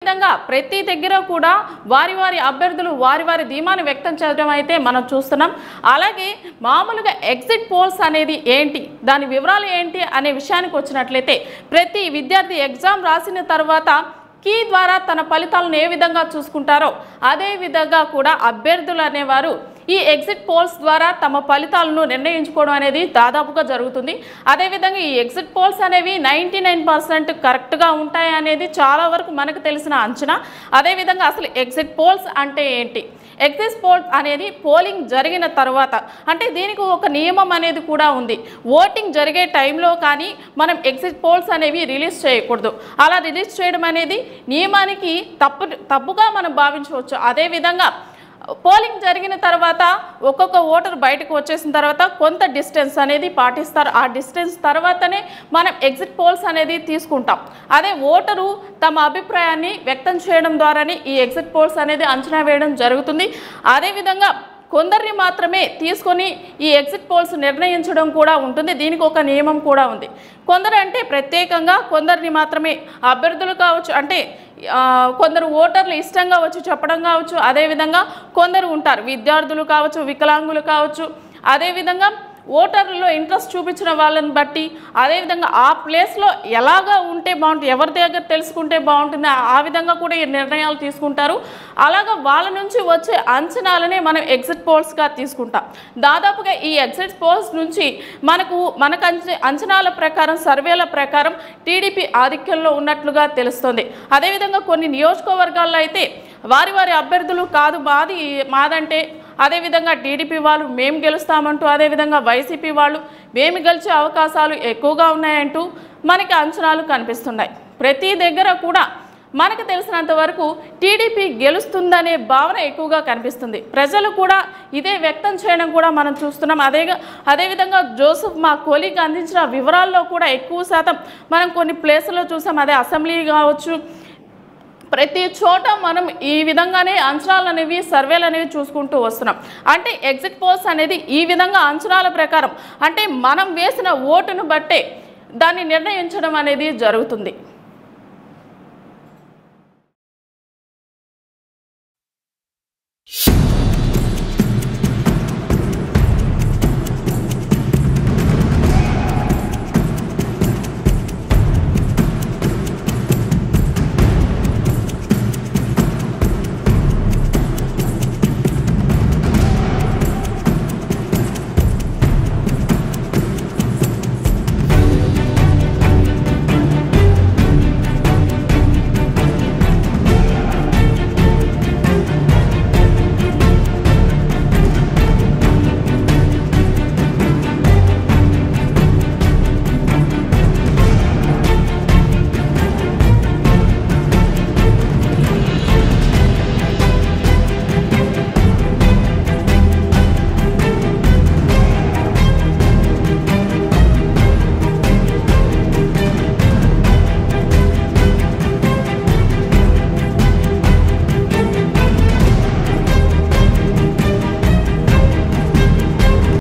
విధంగా ప్రతి దగ్గర కూడా వారి వారి అభ్యర్థులు వారి వారి ధీమాను వ్యక్తం చేయడం అయితే మనం చూస్తున్నాం. అలాగే మామూలుగా ఎగ్జిట్ పోల్స్ అనేది ఏంటి, దాని వివరాలు ఏంటి అనే విషయానికి వచ్చినట్లయితే ప్రతి విద్యార్థి ఎగ్జామ్ రాసిన తర్వాత కీ ద్వారా తన ఫలితాలను ఏ విధంగా చూసుకుంటారో అదే విధంగా కూడా అభ్యర్థులు అనేవారు ఈ ఎగ్జిట్ పోల్స్ ద్వారా తమ ఫలితాలను నిర్ణయించుకోవడం అనేది దాదాపుగా జరుగుతుంది. అదేవిధంగా ఈ ఎగ్జిట్ పోల్స్ అనేవి 99% కరెక్ట్గా ఉంటాయి అనేది చాలా వరకు మనకు తెలిసిన అంచనా. అదేవిధంగా అసలు ఎగ్జిట్ పోల్స్ అంటే ఏంటి, ఎగ్జిట్ పోల్ అనేది పోలింగ్ జరిగిన తర్వాత, అంటే దీనికి ఒక నియమం అనేది కూడా ఉంది. ఓటింగ్ జరిగే టైంలో కానీ మనం ఎగ్జిట్ పోల్స్ అనేవి రిలీజ్ చేయకూడదు. అలా రిలీజ్ చేయడం అనేది నియమానికి తప్పుగా మనం భావించవచ్చు. అదేవిధంగా పోలింగ్ జరిగిన తర్వాత ఒక్కొక్క ఓటర్ బయటకు వచ్చేసిన తర్వాత కొంత డిస్టెన్స్ అనేది పాటిస్తారు. ఆ డిస్టెన్స్ తర్వాతనే మనం ఎగ్జిట్ పోల్స్ అనేది తీసుకుంటాం. అదే ఓటరు తమ అభిప్రాయాన్ని వ్యక్తం చేయడం ద్వారానే ఈ ఎగ్జిట్ పోల్స్ అనేది అంచనా వేయడం జరుగుతుంది. అదేవిధంగా కొందరిని మాత్రమే తీసుకొని ఈ ఎగ్జిట్ పోల్స్ నిర్ణయించడం కూడా ఉంటుంది. దీనికి ఒక నియమం కూడా ఉంది. కొందరు అంటే ప్రత్యేకంగా కొందరిని మాత్రమే అభ్యర్థులు కావచ్చు, అంటే కొందరు ఓటర్లు ఇష్టంగా వచ్చి చెప్పడం కావచ్చు. అదేవిధంగా కొందరు ఉంటారు విద్యార్థులు కావచ్చు, వికలాంగులు కావచ్చు. అదేవిధంగా ఓటర్లలో ఇంట్రెస్ట్ చూపించిన వాళ్ళని బట్టి, అదేవిధంగా ఆ ప్లేస్లో ఎలాగా ఉంటే బాగుంటుంది, ఎవరి దగ్గర తెలుసుకుంటే బాగుంటుంది, ఆ విధంగా కూడా ఈ నిర్ణయాలు తీసుకుంటారు. అలాగా వాళ్ళ నుంచి వచ్చే అంచనాలనే మనం ఎగ్జిట్ పోల్స్గా తీసుకుంటాం. దాదాపుగా ఈ ఎగ్జిట్ పోల్స్ నుంచి మనకు అంచనాల ప్రకారం, సర్వేల ప్రకారం టీడీపీ ఆధిక్యంలో ఉన్నట్లుగా తెలుస్తుంది. అదేవిధంగా కొన్ని నియోజకవర్గాల్లో అయితే వారి వారి అభ్యర్థులు కాదు మాదంటే, అదేవిధంగా టీడీపీ వాళ్ళు మేము గెలుస్తామంటూ, అదేవిధంగా వైసీపీ వాళ్ళు మేము గెలిచే అవకాశాలు ఎక్కువగా ఉన్నాయంటూ మనకి అంచనాలు కనిపిస్తున్నాయి. ప్రతి దగ్గర కూడా మనకు తెలిసినంత వరకు టీడీపీ గెలుస్తుందనే భావన ఎక్కువగా కనిపిస్తుంది. ప్రజలు కూడా ఇదే వ్యక్తం చేయడం కూడా మనం చూస్తున్నాం. అదేవిధంగా జోసెఫ్ మా కోలీకి అందించిన వివరాల్లో కూడా ఎక్కువ శాతం మనం కొన్ని ప్లేసుల్లో చూసాం. అదే అసెంబ్లీ కావచ్చు, ప్రతి చోట మనం ఈ విధంగానే అంచనాలు అనేవి, సర్వేలు అనేవి చూసుకుంటూ వస్తున్నాం. అంటే ఎగ్జిట్ పోల్స్ అనేది ఈ విధంగా అంచనాల ప్రకారం, అంటే మనం వేసిన ఓటును బట్టే దాన్ని నిర్ణయించడం అనేది జరుగుతుంది.